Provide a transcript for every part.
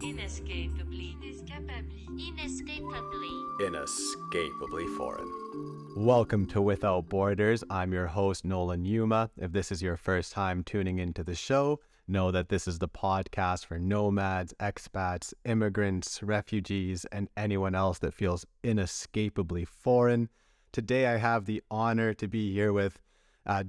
Inescapably foreign. Welcome to Without Borders. I'm your host, Nolan Yuma. If this is your first time tuning into the show, know that this is the podcast for nomads, expats, immigrants, refugees, and anyone else that feels inescapably foreign. Today, I have the honor to be here with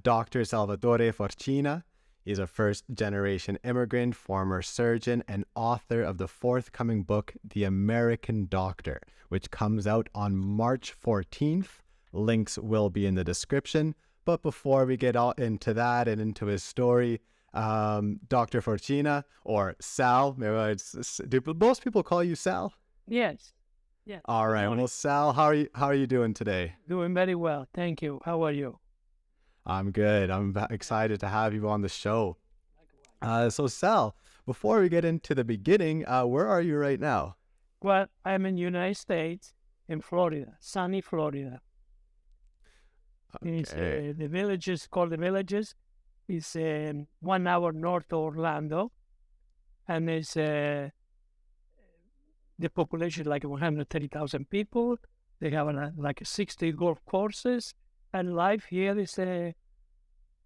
Dr. Salvatore Forcina. He's a first-generation immigrant, former surgeon, and author of the forthcoming book, The American Doctor, which comes out on March 14th. Links will be in the description. But before we get all into that and into his story, Dr. Forcina, or Sal, do most people call you Sal? Yes. Yes. All right. Well, Sal, how are you doing today? Doing very well. Thank you. How are you? I'm good. I'm excited to have you on the show. So Sal, before we get into the beginning, where are you right now? Well, I'm in the United States, in Florida, sunny Florida. Okay. The Villages, called the Villages. It's 1 hour north of Orlando. And it's the population like 130,000 people. They have like 60 golf courses. And life here is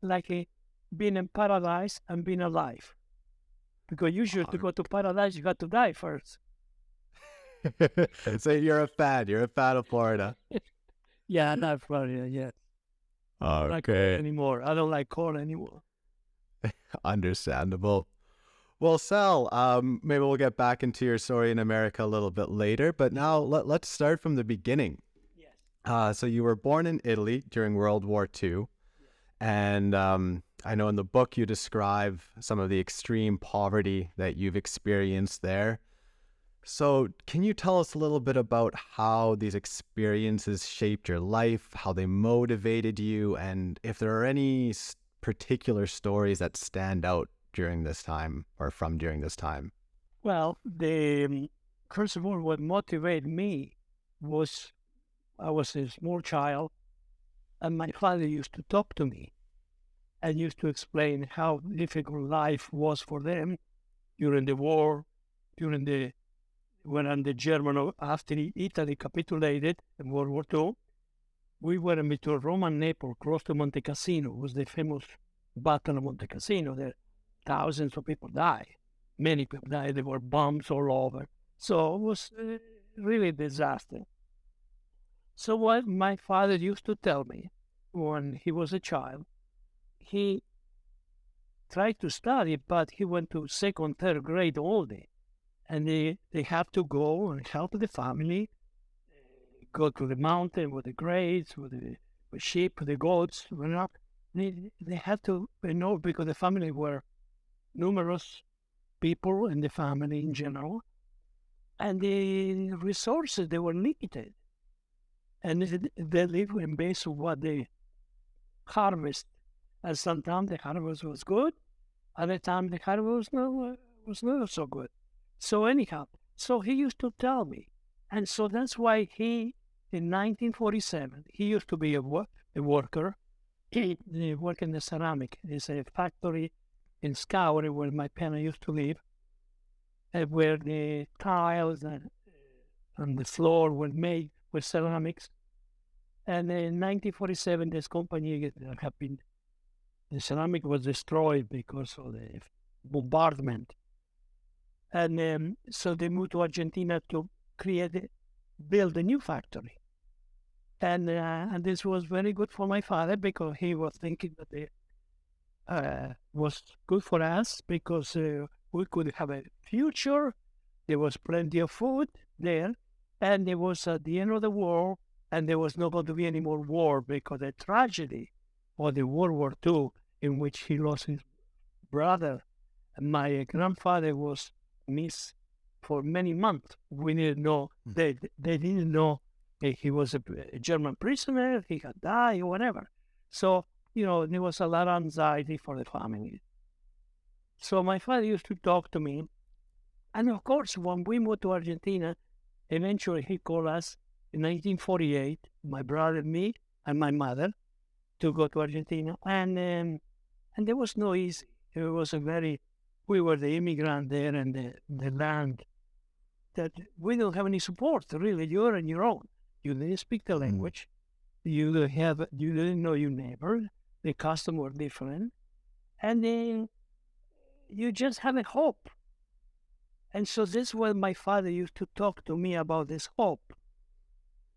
like being in paradise and being alive. Because usually to go to paradise, you got to die first. So you're a fan of Florida. Yeah, not Florida yet. Okay. I don't like cold anymore. I don't like cold anymore. Understandable. Well, Sal, maybe we'll get back into your story in America a little bit later, but now let's start from the beginning. Yes. So you were born in Italy during World War II, and I know in the book you describe some of the extreme poverty that you've experienced there. So can you tell us a little bit about how these experiences shaped your life, how they motivated you, and if there are any particular stories that stand out during this time or from during this time? Well, first of all, what motivated me was I was a small child, and my father used to talk to me and used to explain how difficult life was for them during the war, when the German, after Italy capitulated in World War II. We were in between Rome and Naples, close to Monte Cassino. It was the famous Battle of Monte Cassino. There, thousands of people died. Many people died. There were bombs all over. So it was really a disaster. So what my father used to tell me when he was a child, he tried to study, but he went to second, third grade only. And they had to go and help the family, go to the mountain with the grapes, with the sheep, the goats. They had to know because the family were numerous people in the family in general. And the resources, they were limited. And they live in base of what they harvest. And sometimes the harvest was good, other time the harvest was not so good. So anyhow, so he used to tell me. And so that's why in 1947, he used to be a worker. He worked in the ceramic. It's a factory in Scoury where my parents used to live, where the tiles and the floor were made with ceramics. And in 1947, this company the ceramic was destroyed because of the bombardment. And so they moved to Argentina to build a new factory. And this was very good for my father because he was thinking that it was good for us because we could have a future. There was plenty of food there. And it was at the end of the war, and there was not going to be any more war because the tragedy of the World War II, in which he lost his brother. And my grandfather was missed for many months. We didn't know. They didn't know if he was a German prisoner, he had died, or whatever. So, there was a lot of anxiety for the family. So my father used to talk to me. And of course, when we moved to Argentina, eventually he called us in 1948, my brother, me, and my mother, to go to Argentina. And there was no easy. It was we were the immigrant there, and the land that we don't have any support, really. You're on your own. You didn't speak the language. You didn't know your neighbor. The customs were different. And then you just have a hope. And so this is what my father used to talk to me about, this hope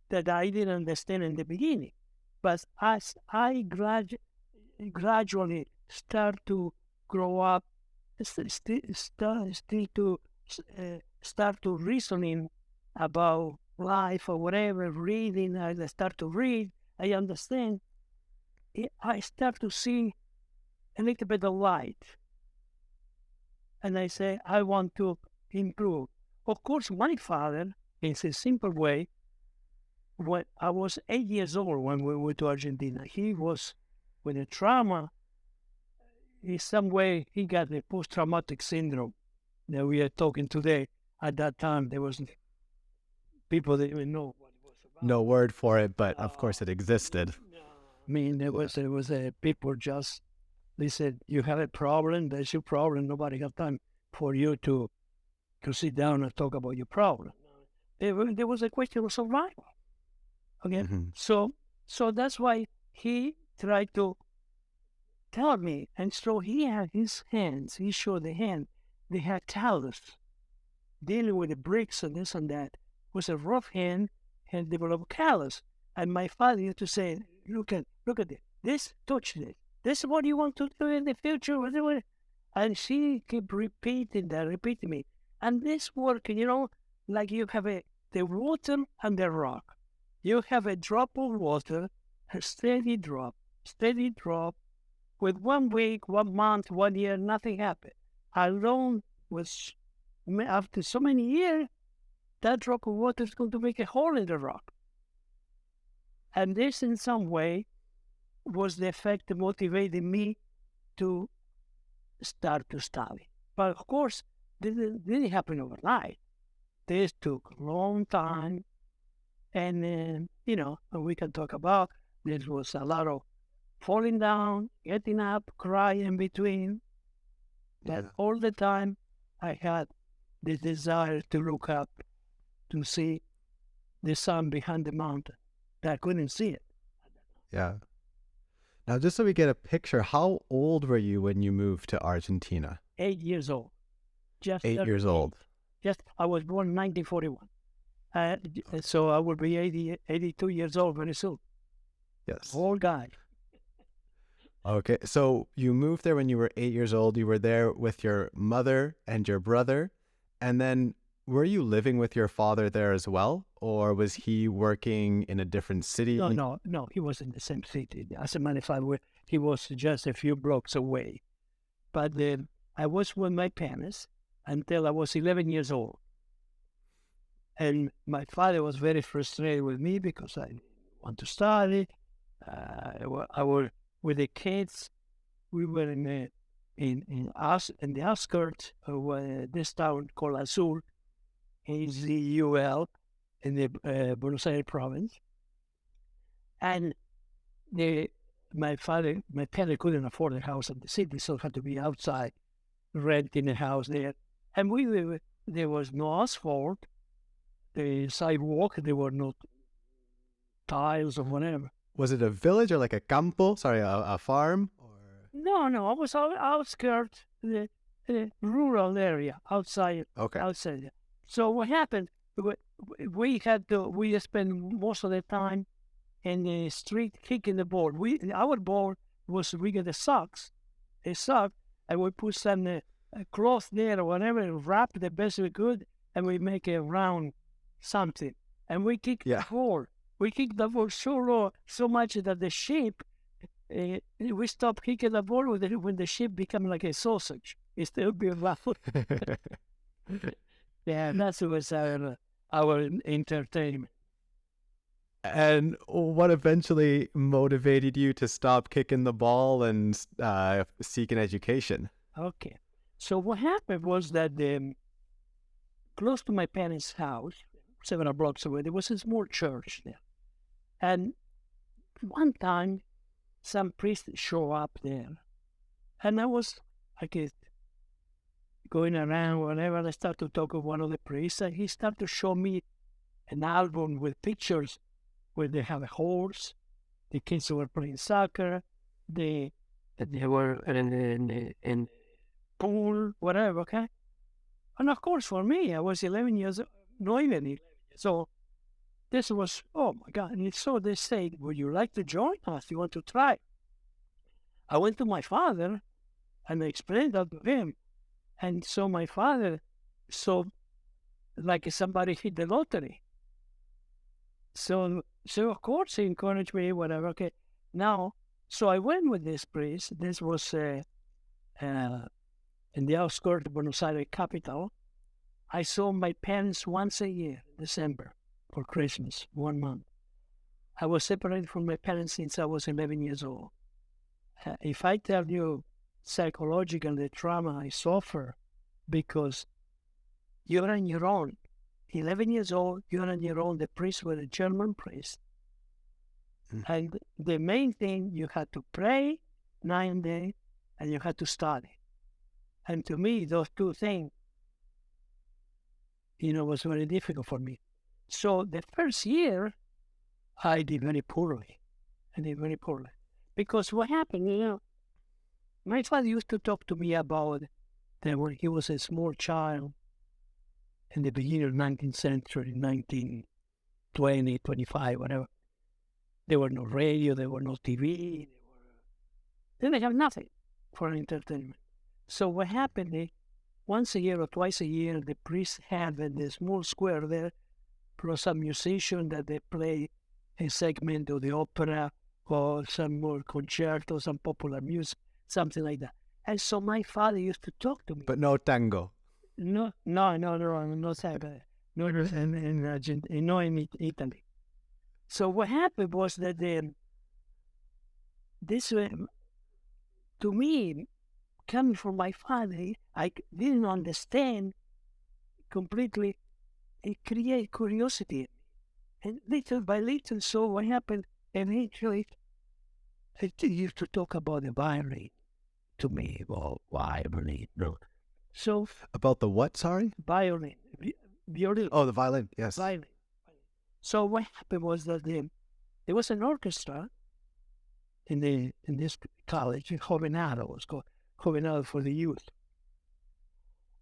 that I didn't understand in the beginning. But as I gradually start to grow up, start to reasoning about life or whatever, reading, I start to read, I understand, I start to see a little bit of light. And I say, I want to improve. Of course, my father, in a simple way, when I was 8 years old when we went to Argentina, he was with a trauma. In some way, he got the post-traumatic syndrome that we are talking today. At that time, there was people that didn't even know what it was about. No word for it, but of course it existed. I mean, there was people just, they said, you have a problem, that's your problem. Nobody got time for you to sit down and talk about your problem. There was a question of survival. Okay, so that's why he tried to tell me, and so he had his hands. He showed the hand. They had callus, dealing with the bricks and this and that. Was a rough hand and developed callus. And my father used to say, "Look at this, touch this. This is what you want to do in the future." And she kept repeating me. And this work, like you have the water and the rock. You have a drop of water, a steady drop. With 1 week, 1 month, 1 year, nothing happened. Alone was, after so many years, that drop of water is going to make a hole in the rock. And this, in some way, was the effect that motivated me to start to study. But of course, this didn't happen overnight. This took a long time. And, we can talk about, there was a lot of falling down, getting up, crying in between. But all the time, I had the desire to look up, to see the sun behind the mountain. I couldn't see it. Yeah. Now, just so we get a picture, how old were you when you moved to Argentina? 8 years old. Just 8 years old. I was born in 1941. So I will be 82 years old very soon. Yes. Old guy. Okay, so you moved there when you were 8 years old. You were there with your mother and your brother. And then were you living with your father there as well? Or was he working in a different city? No, he was in the same city. As a matter of fact, he was just a few blocks away. But I was with my parents until I was 11 years old. And my father was very frustrated with me because I want to study. I was with the kids. We were in the outskirts of this town called Azul, AZUL, in the Buenos Aires province. And my parents couldn't afford a house in the city, so had to be outside renting a house there. And there was no asphalt. The sidewalk, there were no tiles or whatever. Was it a village or like a campo? Sorry, a farm? Or... No, I was outskirts, the rural area, outside. Okay. Outside. So what happened, we spent most of the time in the street kicking the ball. Our ball was, we get a sock, and we put some cloth there or whatever, and wrap the best we could, and we make a round something. And we kick the ball. We kicked the ball so low, so much that the shape, we stopped kicking the ball when the shape became like a sausage. It still be round. Yeah, that was our entertainment. And what eventually motivated you to stop kicking the ball and seek an education? Okay. So what happened was that close to my parents' house, several blocks away, there was a small church there. And one time, some priest show up there. And I was like going around, whenever I start to talk with one of the priests, and he started to show me an album with pictures where they have a horse, the kids were playing soccer, they were in pool, whatever, okay? And of course, for me, I was 11 years old, not even 11 years old. This was, oh my God. And so they said, would you like to join us? You want to try? I went to my father and I explained that to him. And so my father saw like somebody hit the lottery. So of course he encouraged me, whatever. Okay. Now, so I went with this priest. This was in the outskirts of Buenos Aires capital. I saw my parents once a year, December, for Christmas, 1 month. I was separated from my parents since I was 11 years old. If I tell you psychologically the trauma I suffer, because you're on your own. 11 years old, you're on your own. The priest was a German priest. And the main thing, you had to pray 9 days and you had to study. And to me, those two things, was very difficult for me. So the first year, I did very poorly. Because what happened, my father used to talk to me about that when he was a small child in the beginning of the 19th century, 1920, 25, whatever. There were no radio, there were no TV. They didn't have nothing for entertainment. So what happened, once a year or twice a year, the priest had in the small square there, plus some musician that they play a segment of the opera or some more concerto, some popular music, something like that. And so my father used to talk to me. But no tango. No, Salvatore. No, in Argentina, no, in Italy. So what happened was that this, to me, coming from my father, I didn't understand completely. It created curiosity. And little by little, so what happened, eventually, I used to talk about the violin to me. Well, violin, no. So About the what, sorry? violin. Violin. Oh, the violin, yes. Violin. So what happened was that there was an orchestra in this college, Jovenado was called, Jovenado for the youth.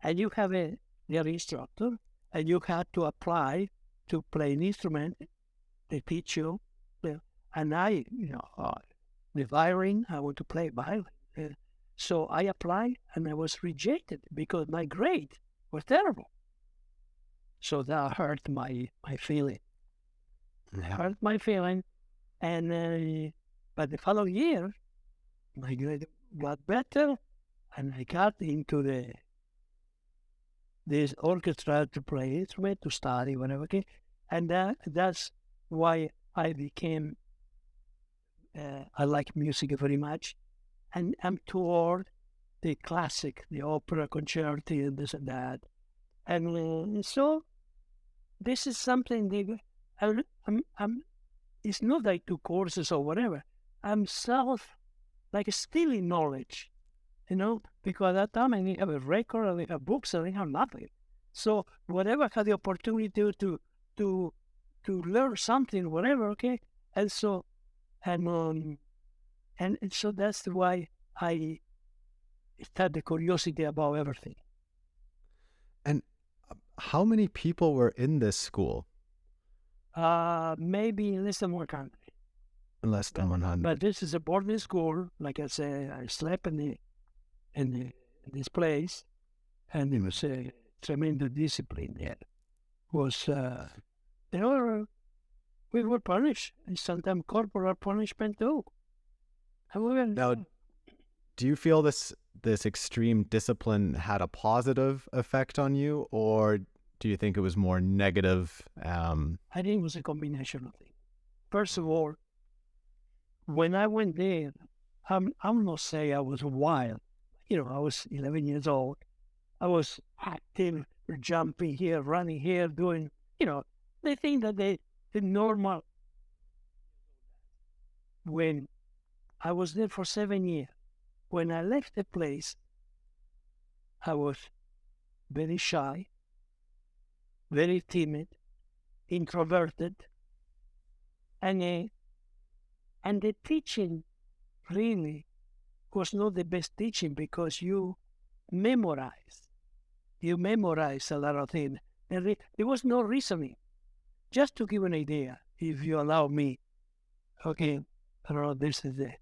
And you have their instructor, and you had to apply to play an instrument. They teach you. And I, the violin, I want to play violin. So I applied, and I was rejected because my grade was terrible. So that hurt my feeling. Hurt my feeling. And but the following year, my grade got better, and I got into this orchestra to play instrument, to study, whatever. Okay? And that's why I became, I like music very much. And I'm toward the classic, the opera, concerti, and this and that. And so this is something that it's not that I took courses or whatever. I'm stealing knowledge, because at that time I didn't have a record, I didn't have books, I didn't have nothing. So whatever I had the opportunity to learn something, whatever, okay? And so that's why I had the curiosity about everything. And how many people were in this school? Maybe less than 100. Less than 100. But this is a boarding school. Like I say, I slept in this place, and it was a tremendous discipline there. We were punished, and sometimes corporal punishment too. Now, do you feel this extreme discipline had a positive effect on you, or do you think it was more negative? I think it was a combination of things. First of all, when I went there, I'm not saying I was wild. I was 11 years old. I was active, jumping here, running here, doing, the thing that the normal. When I was there for 7 years, when I left the place, I was very shy, very timid, introverted, and the teaching really was not the best teaching because you memorize. You memorize a lot of things. There was no reasoning. Just to give an idea, if you allow me, okay, I don't know, this is it.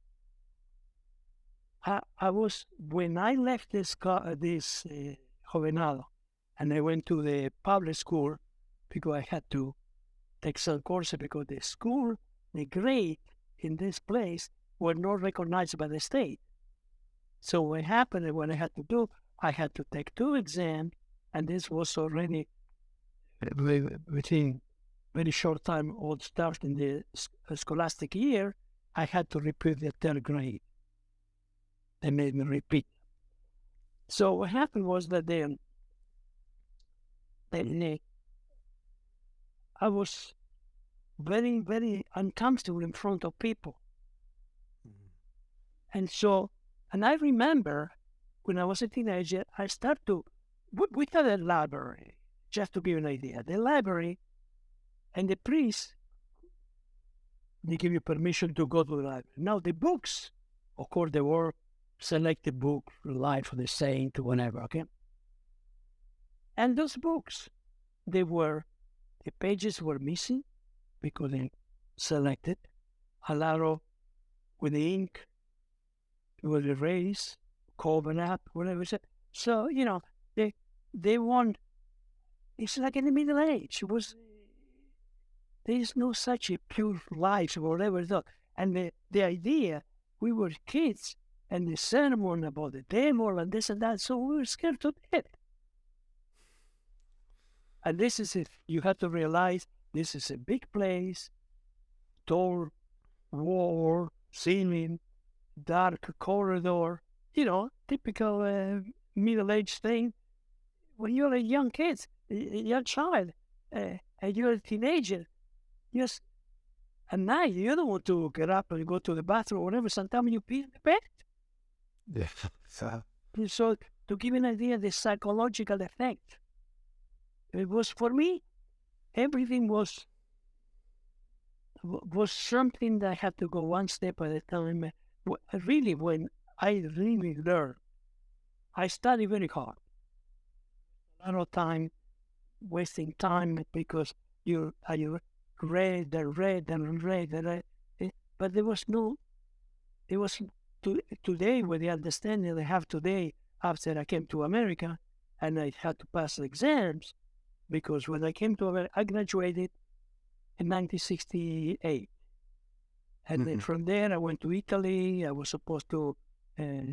When I left this Jovenado, and I went to the public school because I had to take some courses because the school, the grade in this place were not recognized by the state. So what happened when I had to take 2 exams, and this was already within very short time of starting the scholastic year. I had to repeat the 3rd grade. They made me repeat. So what happened was that I was very, very uncomfortable in front of people. And I remember when I was a teenager, I started we had a library, just to give you an idea. The library and the priest, they give you permission to go to the library. Now the books, of course, they were selected books, Life of the Saint, whatever, okay? And those books, the pages were missing because they selected. A lot of, with the ink, it was erased, covered up, whatever. So, they want, it's like in the Middle Age. There is no such a pure life or whatever. And the idea, we were kids, and the sermon about the devil and this and that, so we were scared to death. And this is it. You have to realize this is a big place, tall wall, ceiling, dark corridor, typical middle-aged thing. When you're a young kid, a young child, and you're a teenager, just at night, you don't want to get up and go to the bathroom or whatever. Sometimes you pee in the bed. Yeah. So to give you an idea, the psychological effect, it was for me, everything was something that I had to go one step at a time. Really, when I really learned, I studied very hard. A lot of time, wasting time because I read and read. But there was today with the understanding I have today after I came to America and I had to pass the exams, because when I came to America, I graduated in 1968. And then from there, I went to Italy. I was supposed to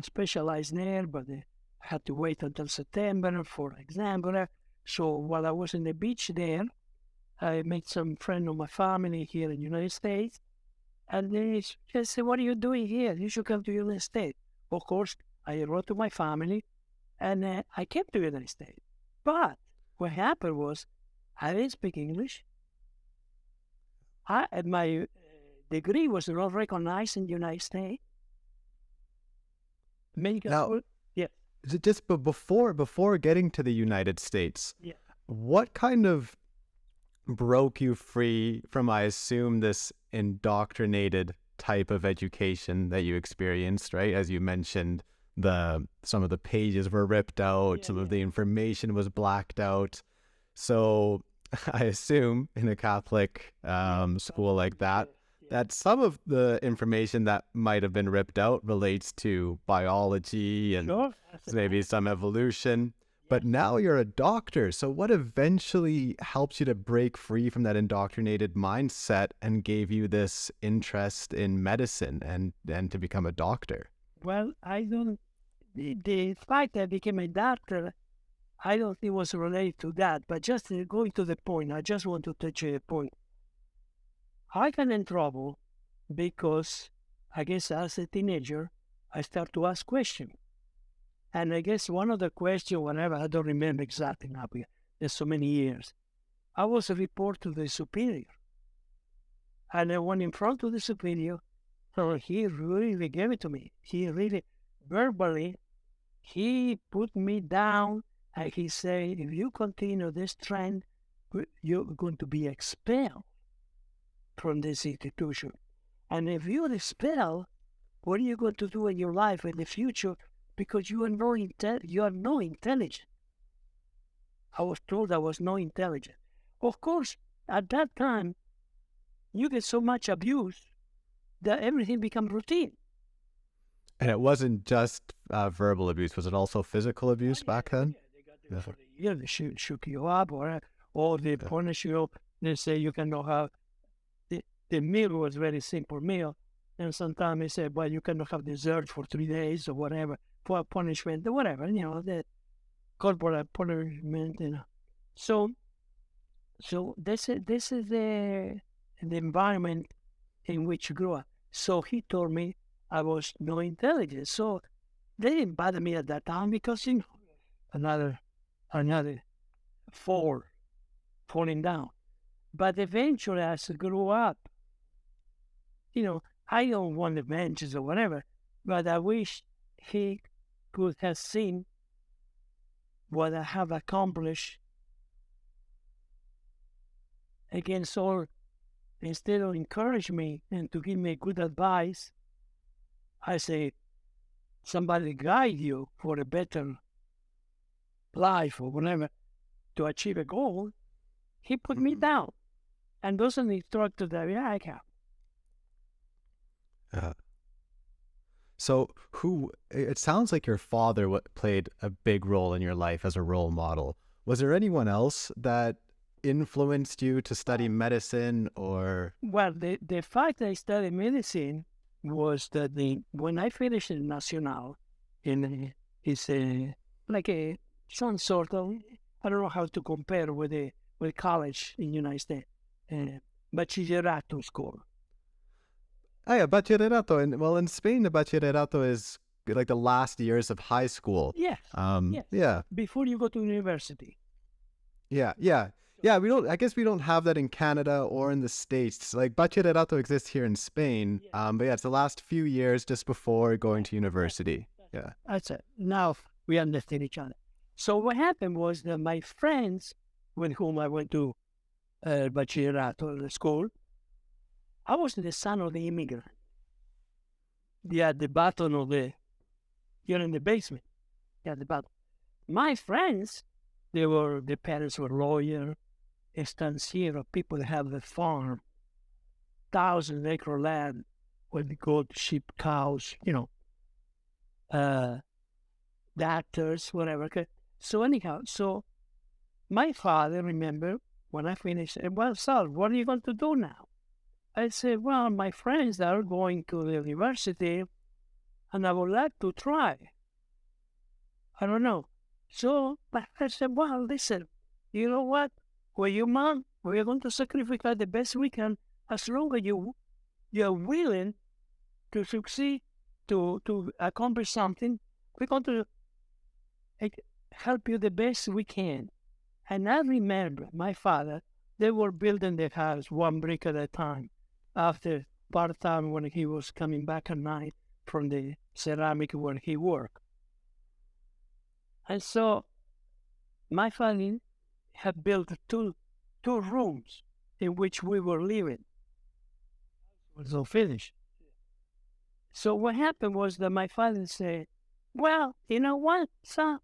specialize there, but I had to wait until September for exam. So while I was in the beach there, I met some friend of my family here in the United States. And they just said, "What are you doing here? You should come to the United States." Of course, I wrote to my family, and I came to the United States. But what happened was, I didn't speak English. My degree was not recognized in the United States. Now, yeah. just before getting to the United States, what kind of broke you free from, I assume, this indoctrinated type of education that you experienced, right? As you mentioned, some of the pages were ripped out, some of the information was blacked out. So I assume in a Catholic school like that, that some of the information that might have been ripped out relates to biology and maybe some evolution. But now you're a doctor. So what eventually helps you to break free from that indoctrinated mindset and gave you this interest in medicine and to become a doctor? Well, the fact that I became a doctor, I don't think was related to that. But just going to the point, I just want to touch a point. I got in trouble because I guess as a teenager, I started to ask questions. And I guess one of the questions, whatever, I don't remember exactly now, because there's so many years. I was a report to the superior. And I went in front of the superior, so he really gave it to me. He really, verbally, he put me down And he said, if you continue this trend, you're going to be expelled from this institution. And if you're expelled, what are you going to do in your life in the future? Because you are no intelligent. I was told I was no intelligent. Of course, at that time, you get so much abuse that everything becomes routine. And it wasn't just verbal abuse. Was it also physical abuse back then? Yeah, for the year, they shook you up, or they punish you. They say you cannot have the meal was very simple meal, and sometimes they say, well, you cannot have dessert for 3 days or whatever for punishment or whatever. The corporal punishment. So this is the environment in which you grew up. So he told me I was no intelligent. So they didn't bother me at that time because another falling down. But eventually, as I grew up, I don't want the benches or whatever, but I wish he could have seen what I have accomplished against all. Instead of encourage me and to give me good advice, I say, somebody guide you for a better life or whatever to achieve a goal. He put me down. And those are the instructors that I have. So it sounds like your father played a big role in your life as a role model. Was there anyone else that influenced you to study medicine or? Well, the fact I studied medicine was that when I finished in Nacional, it's like some sort of, I don't know how to compare with college in the United States, bachillerato school. Oh yeah, bachillerato. And well, in Spain, the bachillerato is like the last years of high school. Yes. Yes. Yeah. Before you go to university. Yeah. I guess we don't have that in Canada or in the States. Like bachillerato exists here in Spain. But yeah, it's the last few years just before going to university. Yeah. That's it. Now we understand each other. So what happened was that my friends with whom I went to bachillerato school, I was the son of the immigrant. Yeah, the bottom of you're in the basement. Yeah, the bottom. My friends, the parents were lawyers, estanciero, people that have a farm, 1,000-acre land where they goat, sheep, cows, doctors, whatever. Okay. So anyhow, my father, remember, when I finished, said, well, Sal, what are you going to do now? I said, well, my friends are going to the university, and I would like to try. I don't know. So I said, well, listen, you know what? We're going to sacrifice the best we can as long as you're willing to succeed, to accomplish something. We're going to help you the best we can. And I remember my father, they were building their house one brick at a time after part-time when he was coming back at night from the ceramic where he worked. And so my family had built two rooms in which we were living. It was all finished. So what happened was that my father said, well, you know what, son,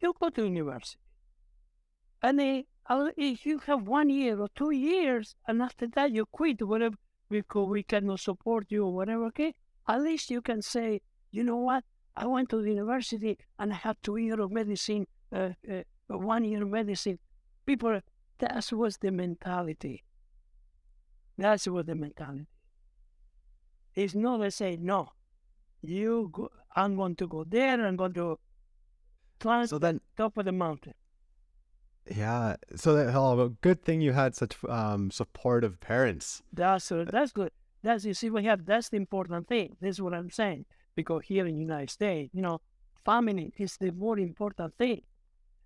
you go to university. And if you have 1 year or 2 years, and after that you quit, whatever, because we cannot support you or whatever, okay? At least you can say, you know what, I went to the university and I had 2 years of medicine, 1 year of medicine. People, that was the mentality. That's what the mentality. It's not they say, no, I'm going to go there, I'm going to climb the top of the mountain. Yeah. So good thing you had such supportive parents. That's good. That's the important thing. This is what I'm saying. Because here in the United States, family is the more important thing.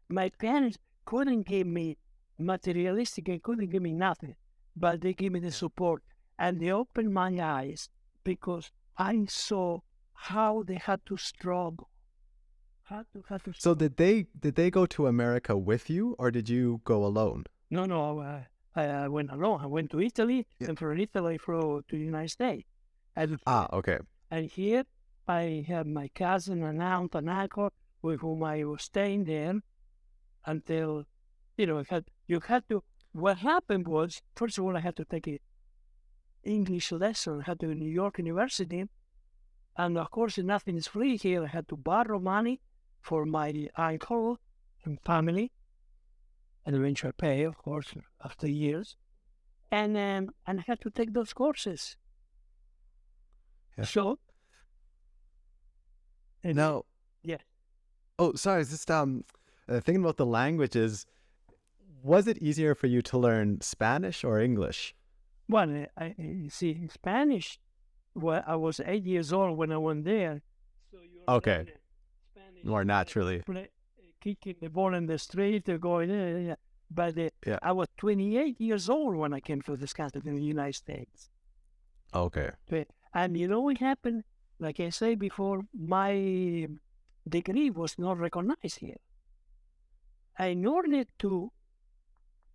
My parents couldn't give me materialistic and couldn't give me nothing, but they gave me the support. And they opened my eyes because I saw how they had to struggle, Had to So did they go to America with you, or did you go alone? No, I went alone. I went to Italy, Yeah. and from Italy flew to the United States. And, Okay. and here I have my cousin, an aunt, and uncle with whom I was staying there until, you had to, what happened was, first of all, I had to take an English lesson. I had to go to New York University. And of course, nothing is free here. I had to borrow money for my uncle and family, and eventually pay, of course, after years. And I had to take those courses. Yeah. So, Now, yeah. oh, sorry, just thinking about the languages. Was it easier for you to learn Spanish or English? Well, I see Spanish. Well, I was 8 years old when I went there. So you're Okay. learning Spanish More naturally. Kicking the ball in the street, going. But Yeah. I was 28 years old when I came to this country in the United States. Okay. And you know what happened? Like I said before, my degree was not recognized here. In order to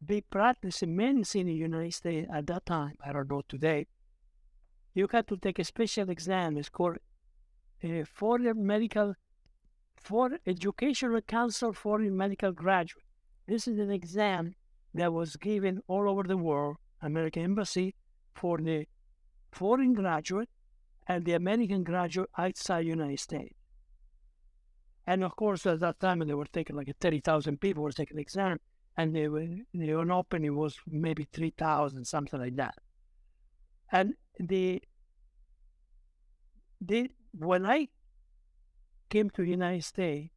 be practicing medicine in the United States at that time, I don't know today, you had to take a special exam. It's called for Educational Council for Medical Graduate. This is an exam that was given all over the world, American Embassy, for the foreign graduate and the American graduate outside the United States. And of course, at that time, they were taking like 30,000 people were taking the exam, and they were open, it was maybe 3,000, something like that. And when I came to the United States,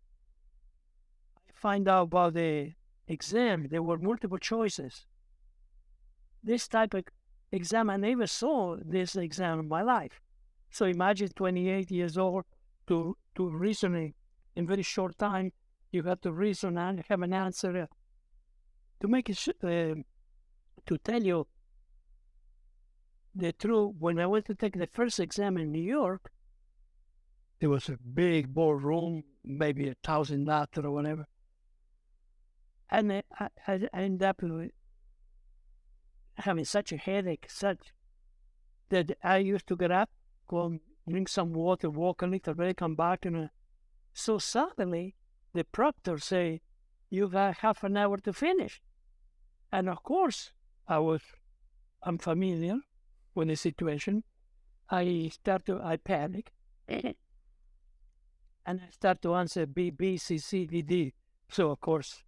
I find out about the exam. There were multiple choices. This type of exam, I never saw this exam in my life. So imagine 28 years old to reason in very short time. You have to reason and have an answer. To make it, to tell you the truth, when I went to take the first exam in New York, there was a big boardroom, maybe 1,000 doctors or whatever. And I ended up having such a headache, that I used to get up, go drink some water, walk a little bit, come back, and so suddenly the proctor say, "You got half an hour to finish." And of course, I'm familiar with the situation. I panic, and I start to answer B, B, C, C, D, D. So of course,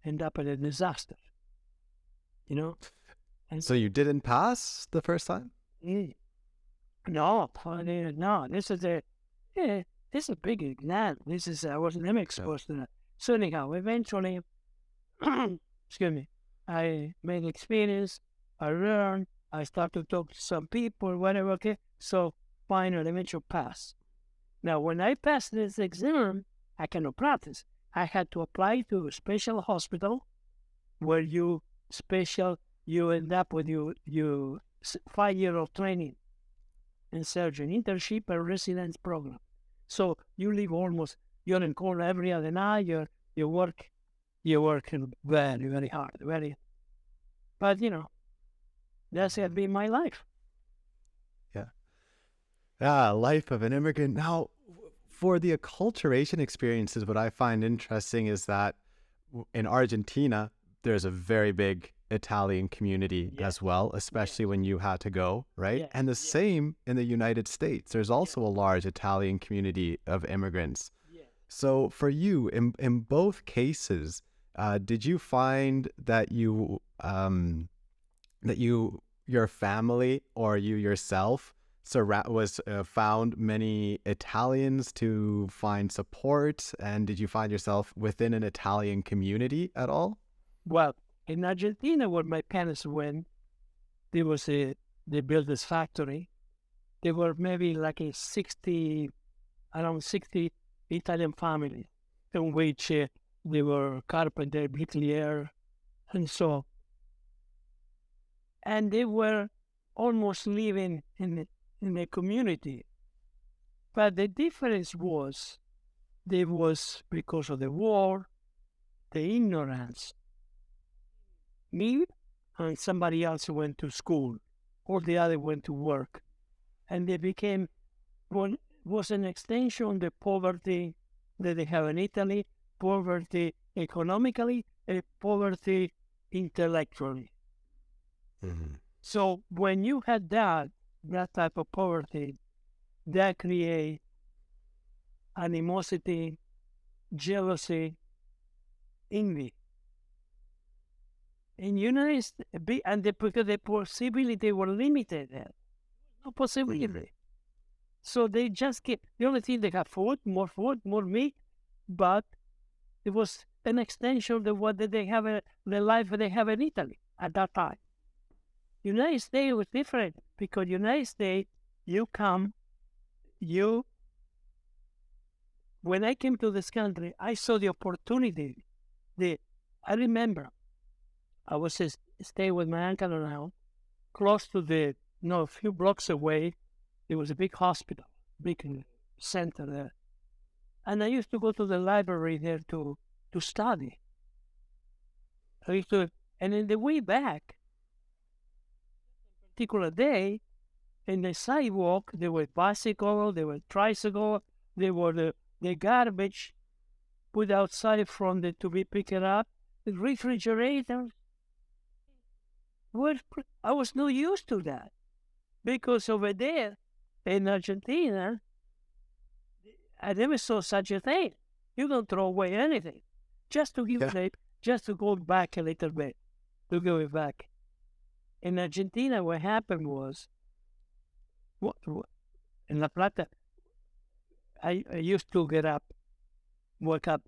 end up in a disaster. And So you didn't pass the first time? No, this is a big exam. I was never exposed to that. So anyhow, eventually, excuse me, I made experience, I learned, I started to talk to some people, whatever, okay? So finally, eventually pass. Now, when I passed this exam, I cannot practice. I had to apply to a special hospital where you end up with your 5 year of training in surgery, internship and residence program. So you live you're in call every other night, you're working very, very hard, but that's been my life. Yeah, life of an immigrant. Now, for the acculturation experiences, what I find interesting is that in Argentina, there's a very big Italian community as well, especially when you had to go, right? And the same in the United States. There's also a large Italian community of immigrants. So for you, in both cases, did you find that your family or you yourself found many Italians to find support? And did you find yourself within an Italian community at all? Well, in Argentina, where my parents went, they built this factory. There were maybe like around 60 Italian families, in which they were carpenter, bricklayer, and so. And they were almost living in a community. But the difference was there was, because of the war, the ignorance. Me and somebody else went to school, or the other went to work, and they became, was an extension of the poverty that they have in Italy, poverty economically, and poverty intellectually. Mm-hmm. So when you had that type of poverty, that create animosity, jealousy, envy. In United States, because the possibility were limited there, no possibility. So they just get, the only thing they have food, more meat, but it was an extension of what they have, the life they have in Italy at that time. United States was different because United States, when I came to this country, I saw the opportunity. I remember I was staying with my uncle around, close to a few blocks away, there was a big hospital, big center there. And I used to go to the library there to study. And in the way back, particular day, in the sidewalk, there were bicycles, there were tricycles, there were the garbage put outside to be picked up, the refrigerators. I was not used to that because over there in Argentina, I never saw such a thing. You don't throw away anything. Just to just to go back a little bit, to go back. In Argentina, what happened was, in La Plata, I used to wake up,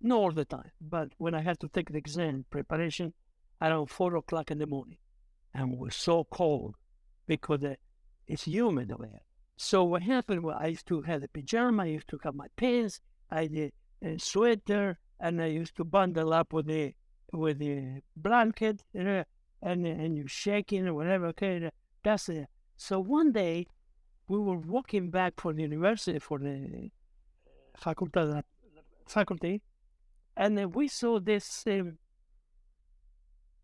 not all the time, but when I had to take the exam preparation, around 4 o'clock in the morning. And it was so cold because it's humid over there. So what happened was I used to have the pajama, I used to have my pants, I did a sweater, and I used to bundle up with the blanket, and you shaking or whatever. Okay, that's it. So one day we were walking back from the university for the faculty, and then we saw this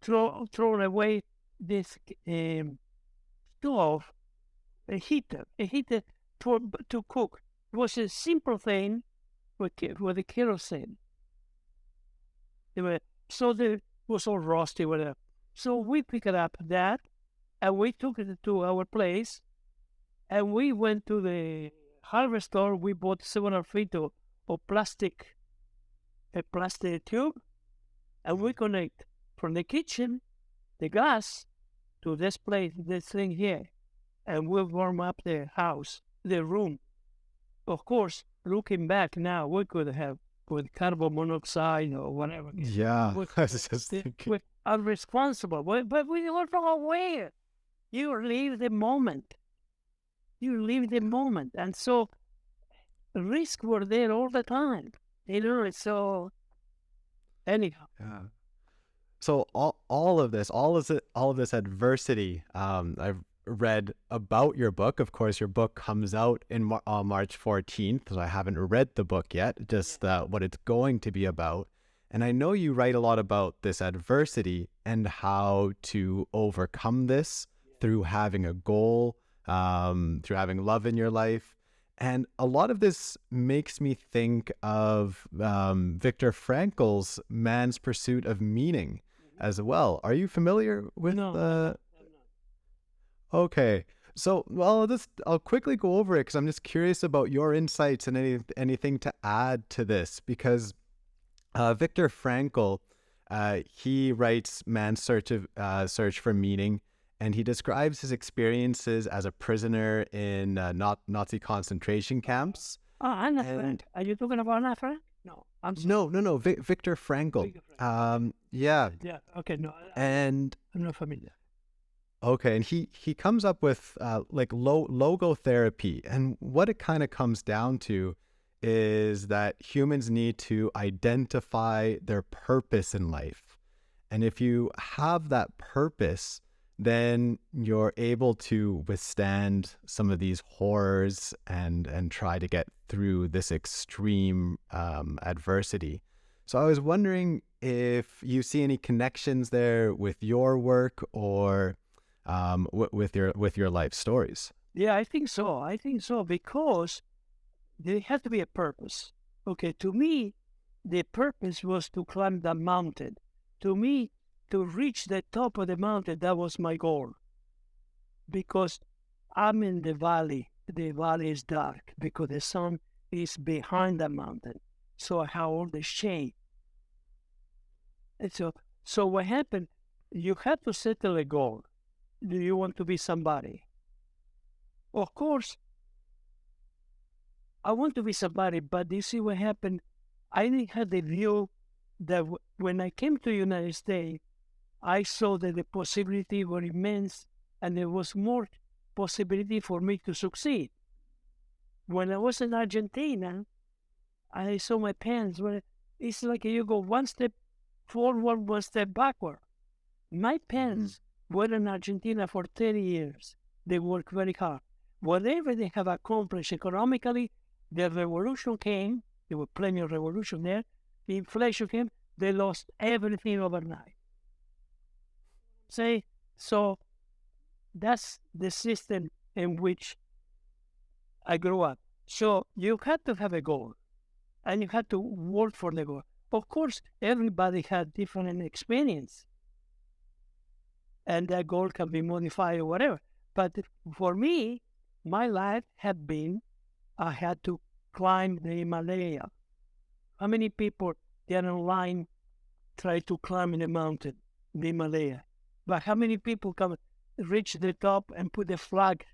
thrown away this stove, a heater to cook. It was a simple thing with the kerosene. It was all rusty, whatever. So we picked up that, and we took it to our place, and we went to the hardware store. We bought 700 feet of a plastic tube, and we connect from the kitchen, the gas, to this thing here, and we'll warm up the house, the room. Of course, looking back now, we could have with carbon monoxide or whatever. Yeah, I was just thinking. We're unresponsible, but we were not aware. You live the moment. And so risks were there all the time. So anyhow. Yeah. So all of this adversity, I've read about your book. Of course, your book comes out on March 14th, so I haven't read the book yet, just what it's going to be about. And I know you write a lot about this adversity and how to overcome this through having a goal, through having love in your life. And a lot of this makes me think of Viktor Frankl's Man's Pursuit of Meaning as well. Are you familiar with? No, I'm not. Okay, so I'll quickly go over it because I'm just curious about your insights and anything to add to this, because Viktor Frankl, he writes Man's Search for Meaning, and he describes his experiences as a prisoner in Nazi concentration camps. Oh, Anna Frank. Are you talking about Anna Frank? No, I'm sorry. No. Viktor Frankl. Yeah. Yeah. Okay. No. And I'm not familiar. Okay, and he comes up with logotherapy, and what it kind of comes down to is that humans need to identify their purpose in life. And if you have that purpose, then you're able to withstand some of these horrors and try to get through this extreme adversity. So I was wondering if you see any connections there with your work or with your life stories. Yeah, I think so. I think so because there had to be a purpose. Okay, to me, the purpose was to climb the mountain. To me, to reach the top of the mountain, that was my goal. Because I'm in the valley. The valley is dark because the sun is behind the mountain. So I have all the shade. And so what happened, you have to settle a goal. Do you want to be somebody? Of course, I want to be somebody, but you see what happened? I didn't have the view that when I came to the United States, I saw that the possibility were immense and there was more possibility for me to succeed. When I was in Argentina, I saw my parents. It's like you go one step forward, one step backward. My parents were in Argentina for 30 years. They worked very hard. Whatever they have accomplished economically, the revolution came. There were plenty of revolution there. The inflation came. They lost everything overnight. So that's the system in which I grew up. So you had to have a goal, and you had to work for the goal. Of course, everybody had different experience, and that goal can be modified or whatever. But for me, my life had been, I had to climb the Himalaya. How many people get online try to climb in a mountain, the Himalaya? But how many people can reach the top and put a flag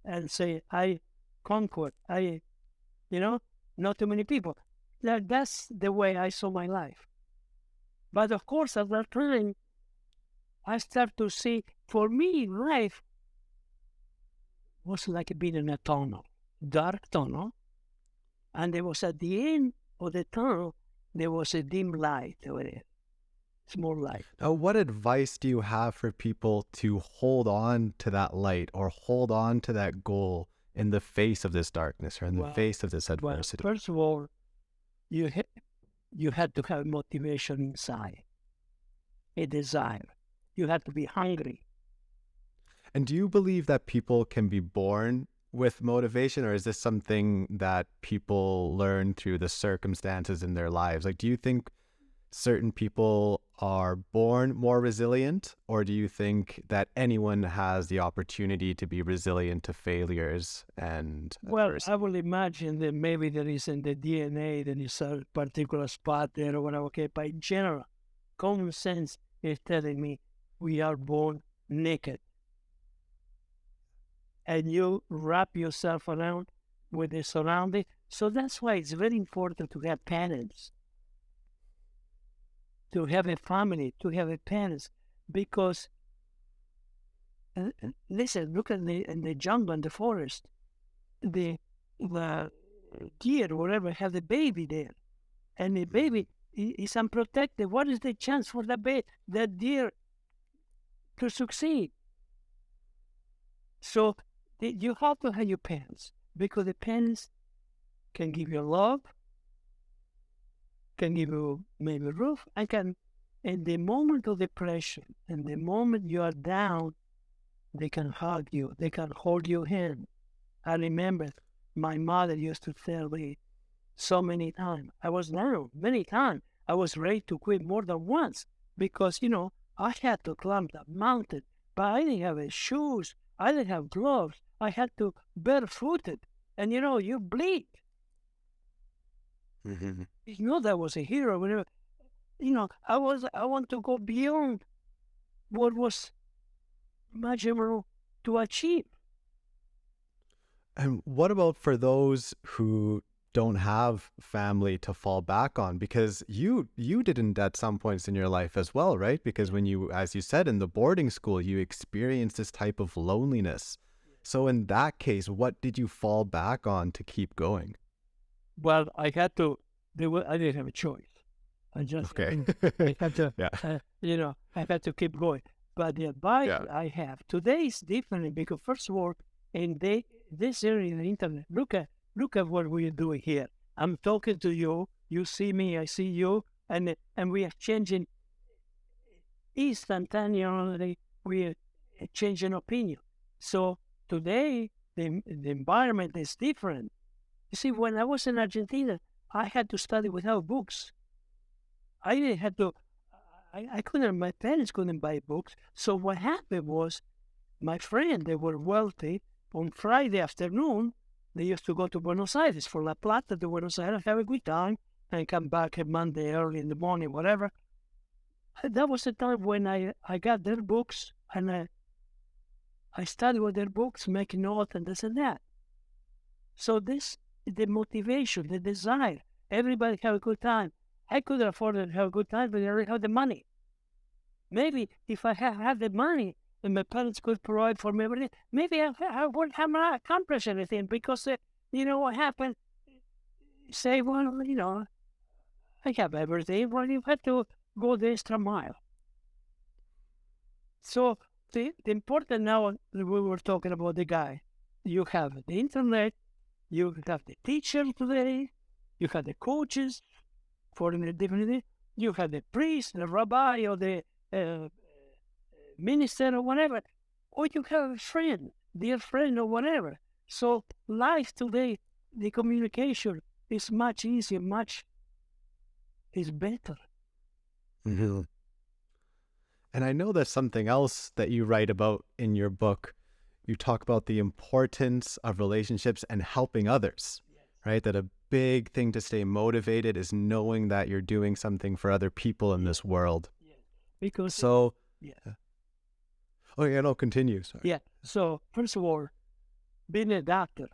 and say, I conquered, not too many people. That's the way I saw my life. But of course, at that time, I start to see, for me, life was like being in a tunnel, dark tunnel. And there was at the end of the tunnel, there was a dim light over there, small light. Now, what advice do you have for people to hold on to that light or hold on to that goal in the face of this darkness or in the face of this adversity? Well, first of all, you had to have motivation inside, a desire. You had to be hungry. And do you believe that people can be born with motivation, or is this something that people learn through the circumstances in their lives? Like, do you think certain people are born more resilient, or do you think that anyone has the opportunity to be resilient to failures and adversity? I will imagine that maybe there is in the DNA, there is a particular spot there or whatever. Okay, but in general, common sense is telling me we are born naked. And you wrap yourself around with the surrounding. So that's why it's very important to have parents, to have a family, to have a parents. Because, listen, look in the jungle, in the forest, the deer or whatever have the baby there. And the baby is unprotected. What is the chance for that deer to succeed? So you have to have your parents, because the parents can give you love, can give you maybe a roof, and can, in the moment of depression, and the moment you are down, they can hug you, they can hold your hand. I remember my mother used to tell me so many times, I was down many times, I was ready to quit more than once, because, I had to climb the mountain, but I didn't have shoes, I didn't have gloves. I had to barefooted, and you bleed. Mm-hmm. That was a hero. Whatever. I want to go beyond what was imaginable to achieve. And what about for those who don't have family to fall back on? Because you didn't at some points in your life as well, right? Because when you, as you said, in the boarding school, you experienced this type of loneliness. So in that case, what did you fall back on to keep going? Well, I had to. I didn't have a choice. I just. Okay. I had to. Yeah. I had to keep going. But the advice I have today is different because, first of all, in this area in the internet, look at what we're doing here. I'm talking to you, you see me, I see you, and we are changing instantaneously. We are changing opinion. So today, the environment is different. You see, when I was in Argentina, I had to study without books. I didn't have to. I couldn't. My parents couldn't buy books. So what happened was, my friends, they were wealthy. On Friday afternoon, they used to go to Buenos Aires for La Plata to Buenos Aires, have a good time, and come back on Monday early in the morning, whatever. And that was the time when I got their books, and I studied with their books, making notes and this and that. So the motivation, the desire, everybody have a good time. I couldn't afford to have a good time, but I didn't have the money. Maybe if I had the money and my parents could provide for me everything, maybe I wouldn't have accomplished anything because, you know what happened? Say, well, you know, I have everything. Well, you had to go the extra mile. So the important now, we were talking about the guy. You have the internet, you have the teacher today, you have the coaches for the different, you have the priest, the rabbi, or the minister, or whatever, or you have a friend, dear friend, or whatever. So life today, the communication is much easier, is better. Mm-hmm. And I know there's something else that you write about in your book. You talk about the importance of relationships and helping others, right? That a big thing to stay motivated is knowing that you're doing something for other people in this world. Because so, oh yeah, no, continue. Sorry. Yeah. So first of all, being a doctor,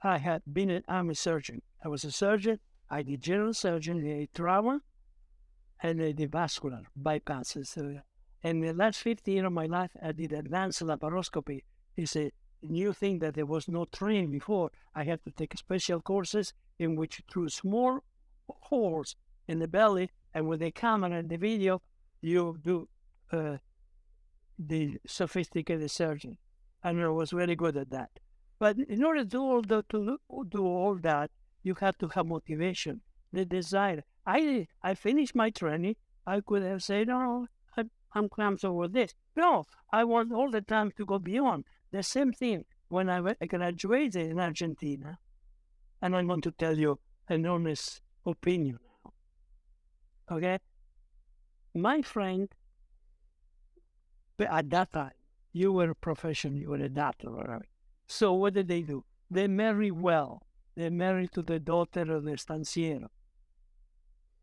I'm a surgeon. I was a surgeon. I did general surgery, trauma, and I did vascular bypasses. And the last 50 years of my life, I did advanced laparoscopy. It's a new thing that there was no training before. I had to take special courses in which through small holes in the belly and with the camera and the video, you do the sophisticated surgery. And I was very good at that. But in order to do all that, you have to have motivation, the desire. I finished my training. I could have said, "Oh, I'm comfortable with this." No, I want all the time to go beyond. The same thing when I graduated in Argentina, and I'm going to tell you an honest opinion now. Okay, my friend, at that time, you were a professional, you were a doctor, whatever. So what did they do? They marry well. They married to the daughter of the estanciero.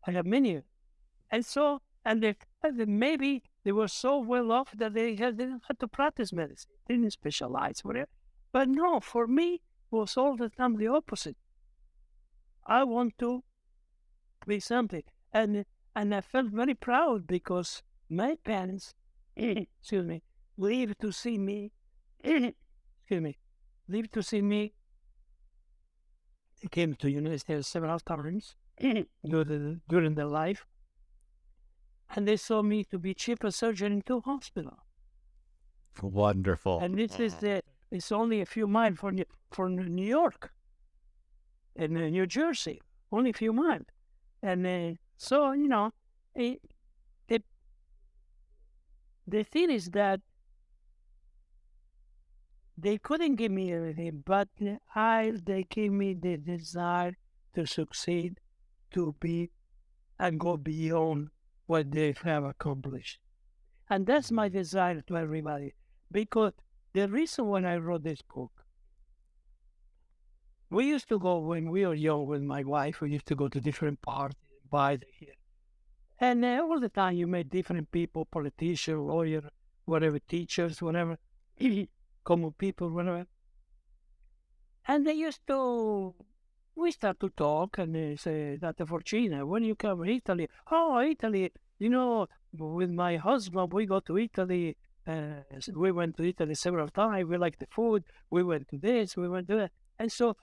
I have many. And so, maybe they were so well off that they didn't have to practice medicine, didn't specialize, whatever. But no, for me, it was all the time the opposite. I want to be something. And I felt very proud because my parents, lived to see me, lived to see me. They came to the United States several times during their life. And they saw me to be chief of surgery in 2 hospitals. Wonderful. And this is it's only a few miles from New York and New Jersey, only a few miles. And so, you know, the thing is that they couldn't give me everything, but they gave me the desire to succeed, to be and go beyond what they have accomplished. And that's my desire to everybody. Because the reason when I wrote this book, we used to go, when we were young with my wife, we used to go to different parties, buy here. And all the time you met different people, politicians, lawyers, whatever, teachers, whatever, common people, whatever. And we start to talk, and they say, Dr. Forcina, when you come to Italy? Oh, Italy, you know, with my husband, we go to Italy. We went to Italy several times. We like the food. We went to this, we went to that. And so,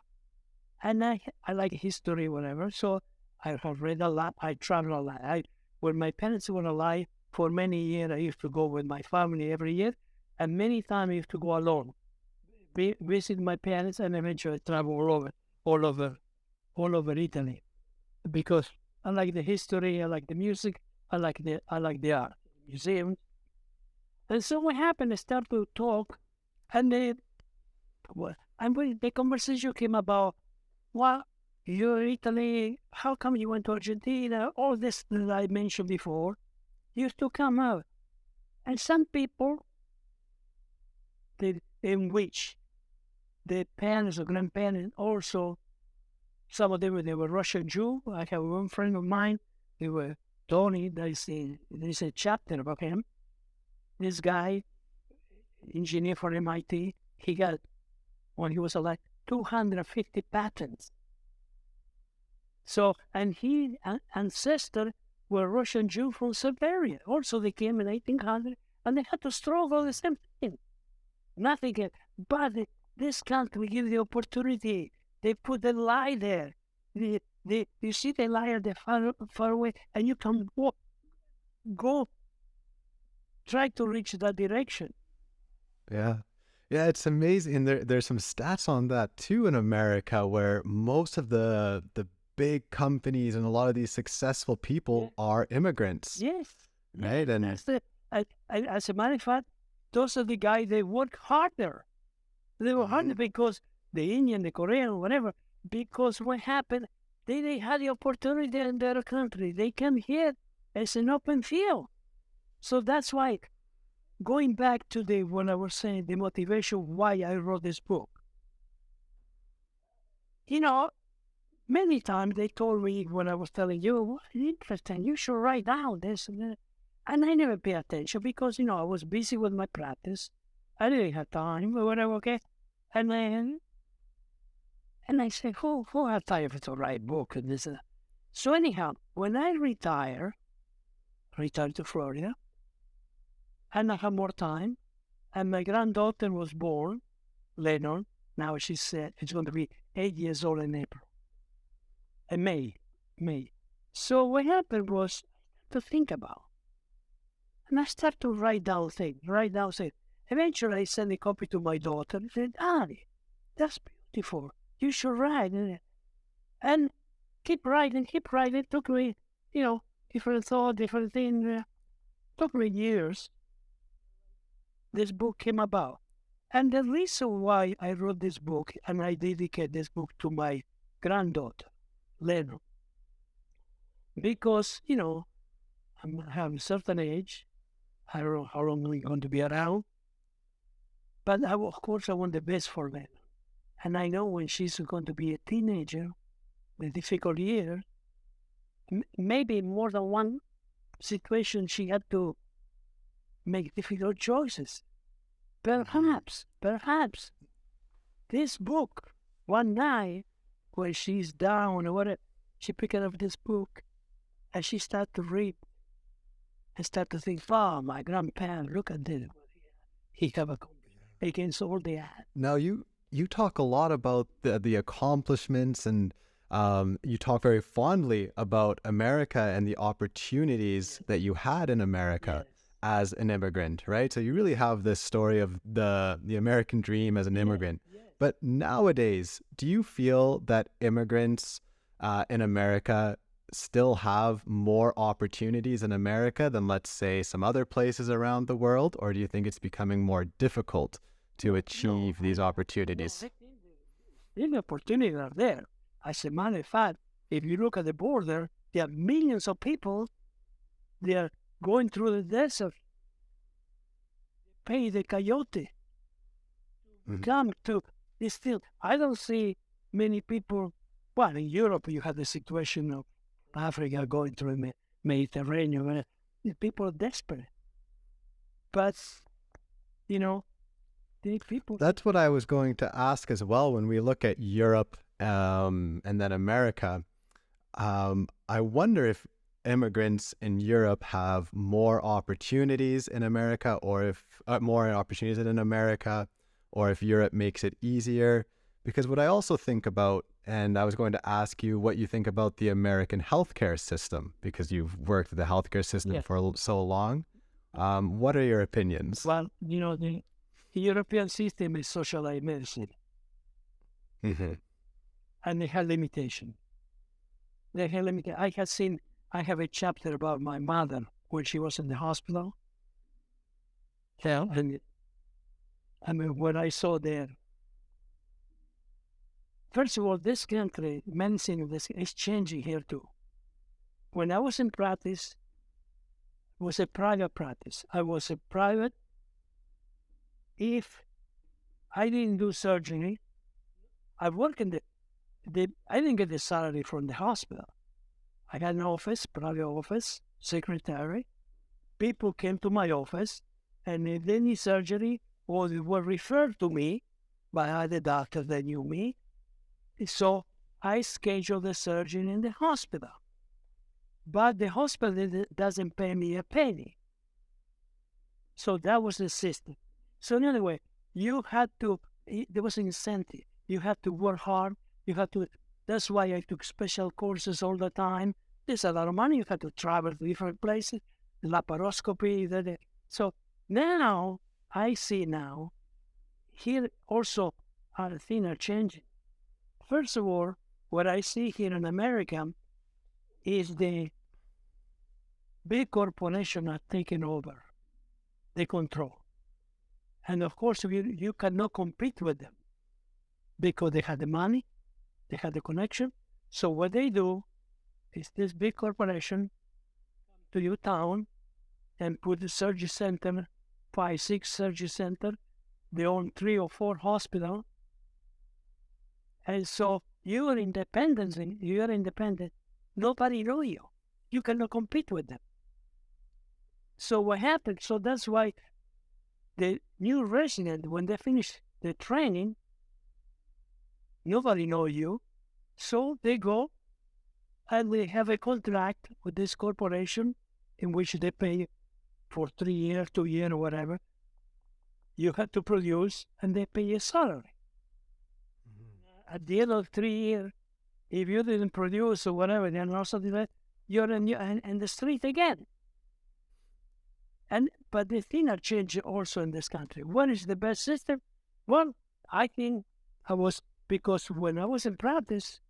and I like history, whatever. So I have read a lot. I travel a lot. When my parents were alive, For many years, I used to go with my family every year, and many times I used to go alone, visit my parents, and eventually travel all over Italy, because I like the history, I like the music, I like the art, museums. And so what happened? I started to talk, and the conversation came about, well, you're Italy, how come you went to Argentina? All this that I mentioned before used to come out. And some people, in which the parents or grandparents also, some of them, they were Russian Jew. I have one friend of mine, they were Tony, there's a chapter about him. This guy, engineer for MIT, he got, when he was alive, 250 patents. So, and his ancestors were Russian Jew from Siberia. Also, they came in 1800, and they had to struggle the same thing. Nothing else. But this country gives the opportunity. They put the lie there. You see the lie there far away, and you can go, try to reach that direction. Yeah. Yeah, it's amazing. And there's some stats on that too in America, where most of the big companies and a lot of these successful people are immigrants. Yes. Right. And that's as a matter of fact, those are the guys, they work harder. They were harder because the Indian, the Korean, whatever, because what happened, they had the opportunity in their country. They came here as an open field. So that's why, going back to when I was saying the motivation why I wrote this book, many times they told me when I was telling you, well, interesting, you should write down this and that. And I never pay attention because, I was busy with my practice. I didn't have time or whatever, okay? And I said, who has time to write a book and this and that? So anyhow, when I retired to Florida, and I had more time, and my granddaughter was born, Lennon. Now she's going to be 8 years old in April. In May. So what happened was to think about. And I started to write down things. Eventually I sent a copy to my daughter and said, Ari, that's beautiful. You should write. And keep writing. It took me, different thought, different things. Took me years. This book came about. And the reason why I wrote this book, and I dedicate this book to my granddaughter, Leno, because, I have a certain age. I don't know how long I'm going to be around. But of course, I want the best for Leno. And I know when she's going to be a teenager, the difficult year, maybe more than one situation she had to make difficult choices. Perhaps, this book, one night, when she's down or whatever, she picked up this book and she started to read and start to think, oh, my grandparents, look at this. He have a against all the odds. Now, you talk a lot about the accomplishments, and you talk very fondly about America and the opportunities that you had in America as an immigrant, right? So you really have this story of the American dream as an immigrant. But nowadays, do you feel that immigrants in America still have more opportunities in America than, let's say, some other places around the world? Or do you think it's becoming more difficult to achieve these opportunities? The opportunities are there. As a matter of fact, if you look at the border, there are millions of people. They are going through the desert, pay the coyote, come to this field. I don't see many people. Well, in Europe, you have the situation of Africa going through the Mediterranean. People are desperate. But, the people... That's what I was going to ask as well. When we look at Europe and then America, I wonder if immigrants in Europe have more opportunities in America, or if more opportunities in America, or if Europe makes it easier. Because what I also think about, and I was going to ask you what you think about the American healthcare system, because you've worked with the healthcare system for so long. What are your opinions? Well, the European system is socialized medicine. Mm-hmm. And they have limitation. I have a chapter about my mother when she was in the hospital. Yeah, and I mean, what I saw there. First of all, this country, medicine is changing here too. When I was in practice, it was a private practice. I was a private. If I didn't do surgery, I work in I didn't get the salary from the hospital. I had an office, private office, secretary. People came to my office, and if they need surgery, or they were referred to me by other doctors that knew me. So I scheduled the surgery in the hospital. But the hospital doesn't pay me a penny. So that was the system. So anyway, there was an incentive. You had to work hard. That's why I took special courses all the time. There's a lot of money. You had to travel to different places, laparoscopy. So now, I see now, here also, things are changing. First of all, what I see here in America is the big corporations are taking over the control. And of course, you cannot compete with them because they have the money, they have the connection. So what they do is this big corporation to your town and put a surgery center, 5, 6 surgery center. They own 3 or 4 hospitals. And so you are independent. Nobody knows you. You cannot compete with them. So what happened? So that's why the new resident, when they finish the training, nobody knows you. So they go and they have a contract with this corporation in which they pay for 3 years, 2 years, or whatever. You have to produce, and they pay a salary. At the end of 3 years, if you didn't produce or whatever, then also you're in the street again. But the thing are changing also in this country. What is the best system? Well, I think because when I was in practice,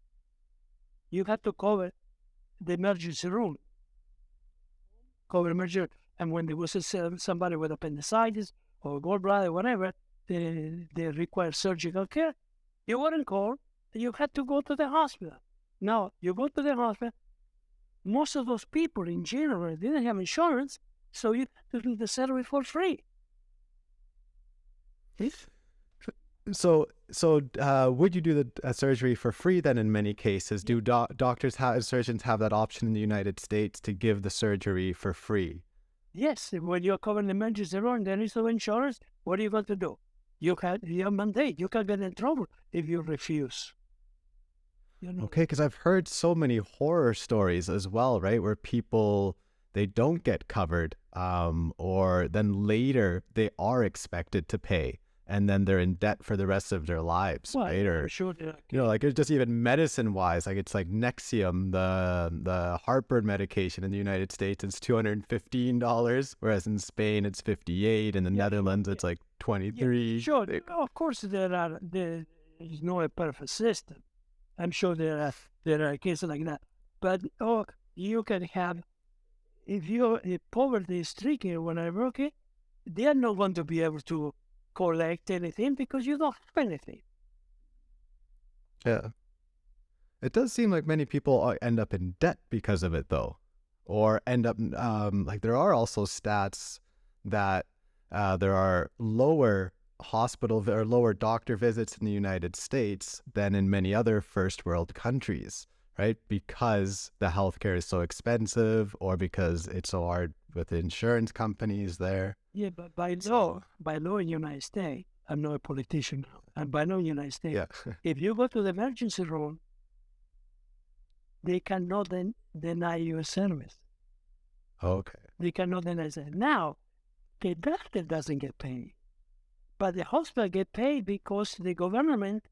you had to cover the emergency room. And when there was somebody with appendicitis or gallbladder, whatever, they require surgical care, you weren't called. You had to go to the hospital. Now, you go to the hospital. Most of those people in general didn't have insurance, so you had to do the surgery for free. So would you do the surgery for free then in many cases? Do surgeons have that option in the United States to give the surgery for free? Yes, when you're covering the emergency room and there is no insurance, what are you going to do? You have mandate. You can get in trouble if you refuse. Okay, because I've heard so many horror stories as well, right? Where people, they don't get covered, or then later they are expected to pay, and then they're in debt for the rest of their lives, right? Or sure, like it's just even medicine-wise, like it's like Nexium, the heartburn medication in the United States, it's $215, whereas in Spain it's $58, in the Netherlands it's like $23. Sure, of course there is no perfect system. I'm sure there are cases like that, but you can have, if you're poverty-stricken or whatever, okay, they are not going to be able to collect anything because you don't have anything. Yeah. It does seem like many people end up in debt because of it, though, or end up like there are also stats that there are lower hospital or lower doctor visits in the United States than in many other first world countries, right? Because the healthcare is so expensive, or because it's so hard with insurance companies there. Yeah, but by law in the United States, I'm not a politician now, and by law in the United States, if you go to the emergency room, they cannot deny you a service. Okay. They cannot deny it. Now, the doctor doesn't get paid, but the hospital get paid because the government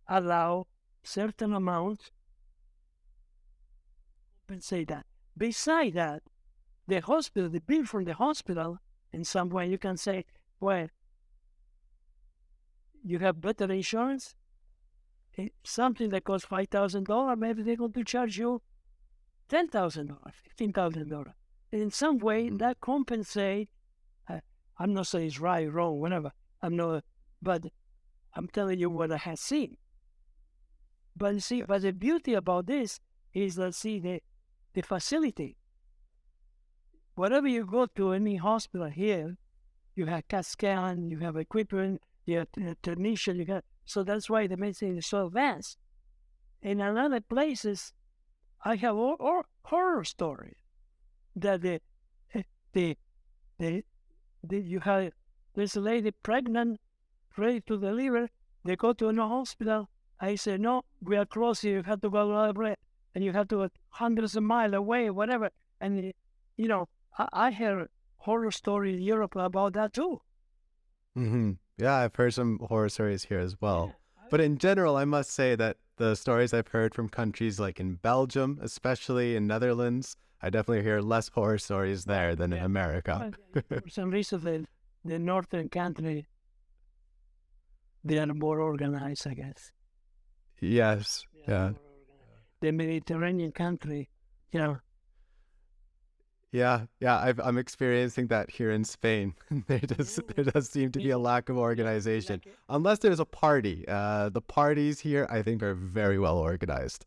allow certain amounts compensate that. Beside that, the hospital, the bill from the hospital, in some way you can say, well, you have better insurance. Something that costs $5,000, maybe they're going to charge you $10,000, $15,000. In some way, that compensate. I'm not saying it's right, wrong, whatever. I'm not, but I'm telling you what I have seen. But you see, but the beauty about this is that see the facility. Wherever you go to any hospital here, you have CAT scan, you have equipment, you have technician, you got. So that's why the medicine is so advanced. In other places, I have all horror stories that you have this lady pregnant, ready to deliver. They go to a hospital. I say, no, we are close here. You have to go another way, and you have to go hundreds of miles away, whatever. And I heard horror stories in Europe about that too. Mm-hmm. Yeah, I've heard some horror stories here as well. But in general, I must say that the stories I've heard from countries like in Belgium, especially in Netherlands, I definitely hear less horror stories there than in America. For some reason, the northern country, they are more organized, I guess. Yes. Yeah. The Mediterranean country, Yeah. I'm experiencing that here in Spain. There does seem to be a lack of organization, unless there's a party. The parties here, I think, are very well organized.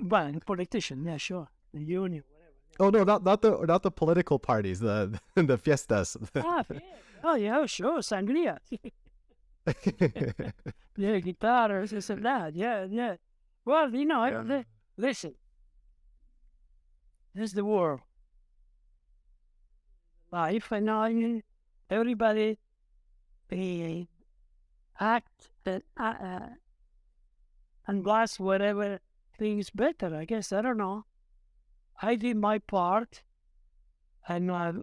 Well, politician, yeah, sure, the union, whatever. Oh no, not the political parties, the fiestas. Yeah, sure, sangria. Yeah, guitars, this and that. Yeah. Well, listen. This is the world. Life, and everybody act and blast whatever thing is better. I guess, I don't know. I did my part, and the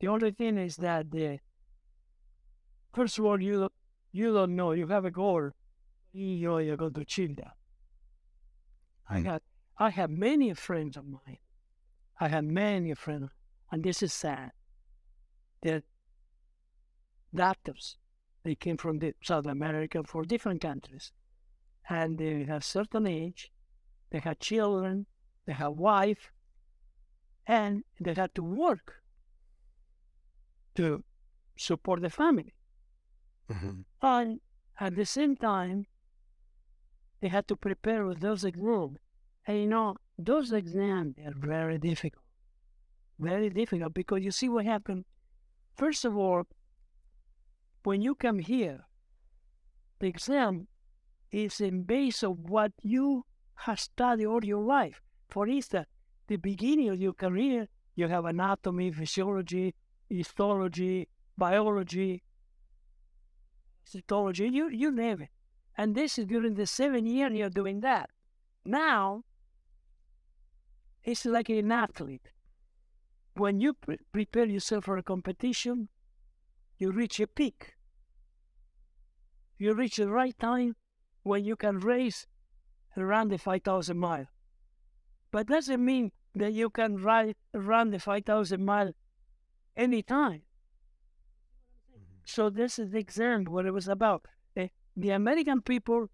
only thing is that first of all, you don't know. You have a goal. You're going to achieve that. I have many friends of mine. I have many friends, and this is sad. They're doctors. They came from South America, for different countries, and they have certain age. They have children. They have wife, and they had to work to support the family. Mm-hmm. And at the same time, they had to prepare with those exams. And those exams are very difficult. Very difficult, because you see what happened. First of all, when you come here, the exam is in base of what you have studied all your life. For instance, the beginning of your career, you have anatomy, physiology, histology, biology, cytology, you name it. And this is during the 7 years you're doing that. Now, it's like an athlete. When you prepare yourself for a competition, you reach a peak. You reach the right time when you can race around the 5,000 miles. But doesn't mean that you can run the 5,000 miles anytime. So this is the exam, what it was about. The American people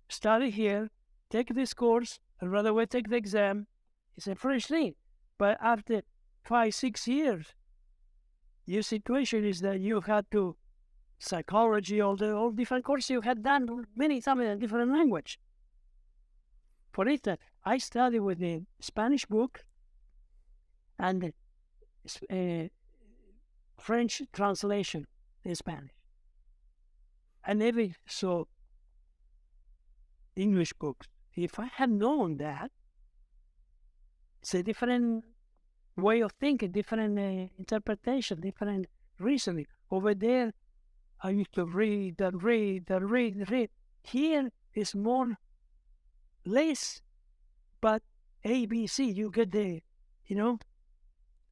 study here, take this course, and right away take the exam. It's a fresh thing. But after 5-6 years, your situation is that you had to psychology, all different courses you had done many times in a different language. For instance, I studied with the Spanish book and the French translation in Spanish. I never saw English books. If I had known that, it's a different way of thinking, different interpretation, different reasoning. Over there, I used to read. Here is less, but ABC, you get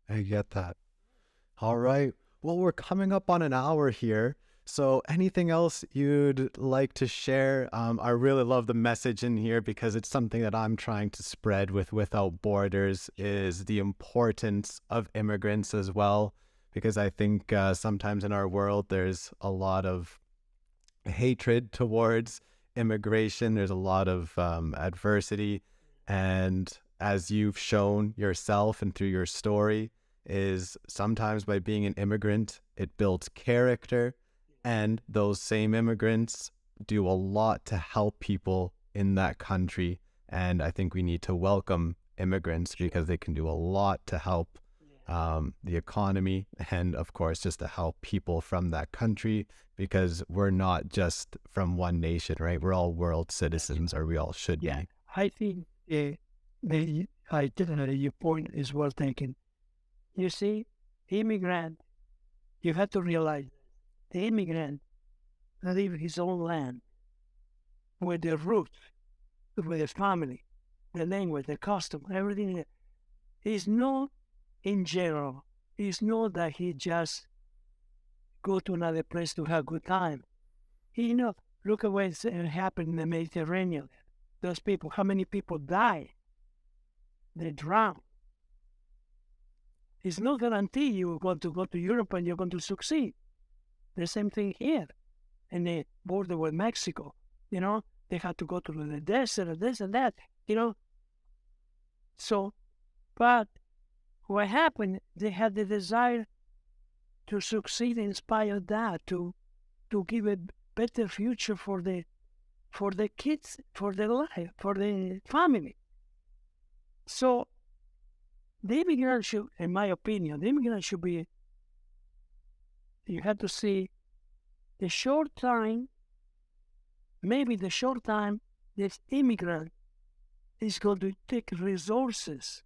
I get that. All right. Well, we're coming up on an hour here. So anything else you'd like to share? I really love the message in here because it's something that I'm trying to spread with Without Borders, is the importance of immigrants as well. Because I think sometimes in our world, there's a lot of hatred towards immigration. There's a lot of adversity. And as you've shown yourself and through your story, is sometimes by being an immigrant, it builds character. And those same immigrants do a lot to help people in that country. And I think we need to welcome immigrants because they can do a lot to help the economy, and of course just to help people from that country, because we're not just from one nation, right? We're all world citizens, or we all should be. I think your point is well taken. You see, immigrant, you have to realize the immigrant leave his own land with their roots, with his family, the language, the custom, everything. He's not in general. It's not that he just go to another place to have a good time. Look at what happened in the Mediterranean. Those people, how many people die? They drown. It's no guarantee you're going to go to Europe and you're going to succeed. The same thing here in the border with Mexico. They had to go to the desert and this and that, So, but what happened, they had the desire to succeed in spite of that, to give a better future for the kids, for their life, for the family. So the immigrant should, in my opinion, you have to see the short time, this immigrant is going to take resources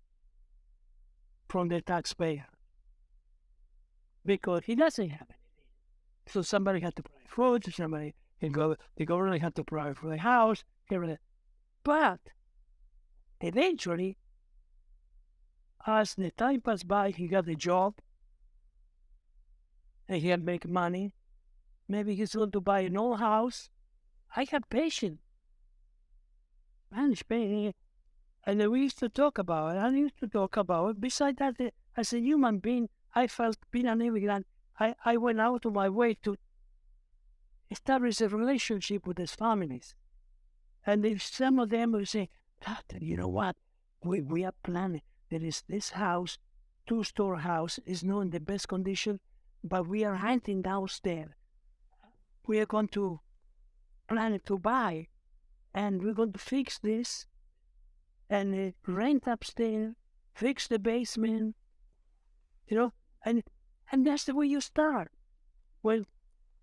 from the taxpayer because he doesn't have anything. So somebody had to provide food, the government had to provide for the house, everything. But eventually, as the time passed by, he got a job and he had make money. Maybe he's going to buy an old house. I have patience. And we used to talk about it. Besides that, as a human being, I felt being an immigrant, I went out of my way to establish a relationship with his families. And if some of them will say, Doctor, you know what? We are planning. There is this house, 2-store house, is not in the best condition, but we are renting downstairs. We are going to plan to buy, and we're going to fix this, and rent upstairs, fix the basement, and that's the way you start. Well,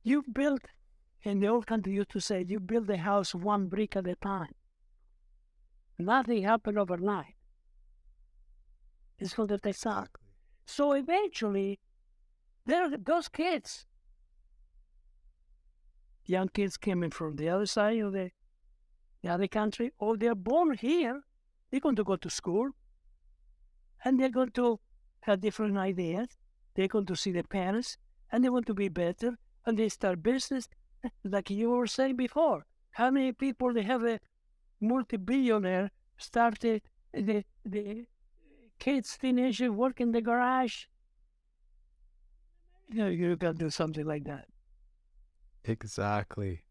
you build, in the old country used to say, you build the house one brick at a time. Nothing happened overnight. It's going to take time. So eventually, there are those kids, young kids coming from the other side of the other country, or they're born here, they're going to go to school, and they're going to have different ideas. They're going to see their parents, and they want to be better, and they start business, like you were saying before. How many people they have a multi-billionaire started the kids, teenagers work in the garage? You can do something like that. Exactly.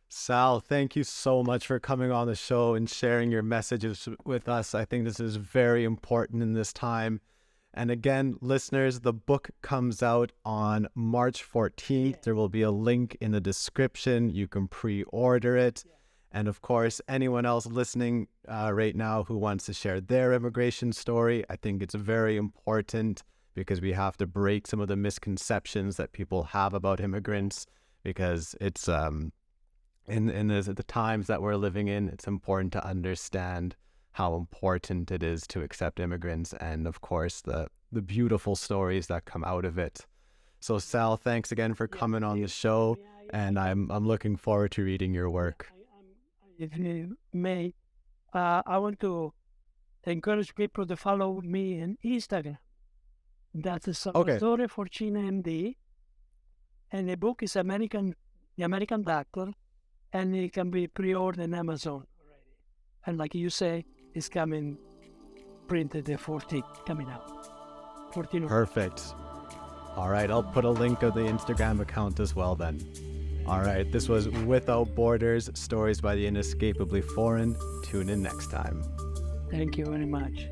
Sal, thank you so much for coming on the show and sharing your messages with us. I think this is very important in this time. And again, listeners, the book comes out on March 14th. Yeah. There will be a link in the description. You can pre-order it. Yeah. And of course, anyone else listening right now who wants to share their immigration story, I think it's very important because we have to break some of the misconceptions that people have about immigrants, because it's in the times that we're living in, it's important to understand how important it is to accept immigrants, and of course the beautiful stories that come out of it. So Sal, thanks again for coming on the show, and I'm looking forward to reading your work. If you may, I want to encourage people to follow me on Instagram. That's Salvatore Forcina MD, And the book is The American Doctor, and it can be pre-ordered on Amazon already. And like you say, it's coming printed the 14th coming out. 14. Perfect. All right, I'll put a link of the Instagram account as well then. All right, this was Without Borders, Stories by the Inescapably Foreign. Tune in next time. Thank you very much.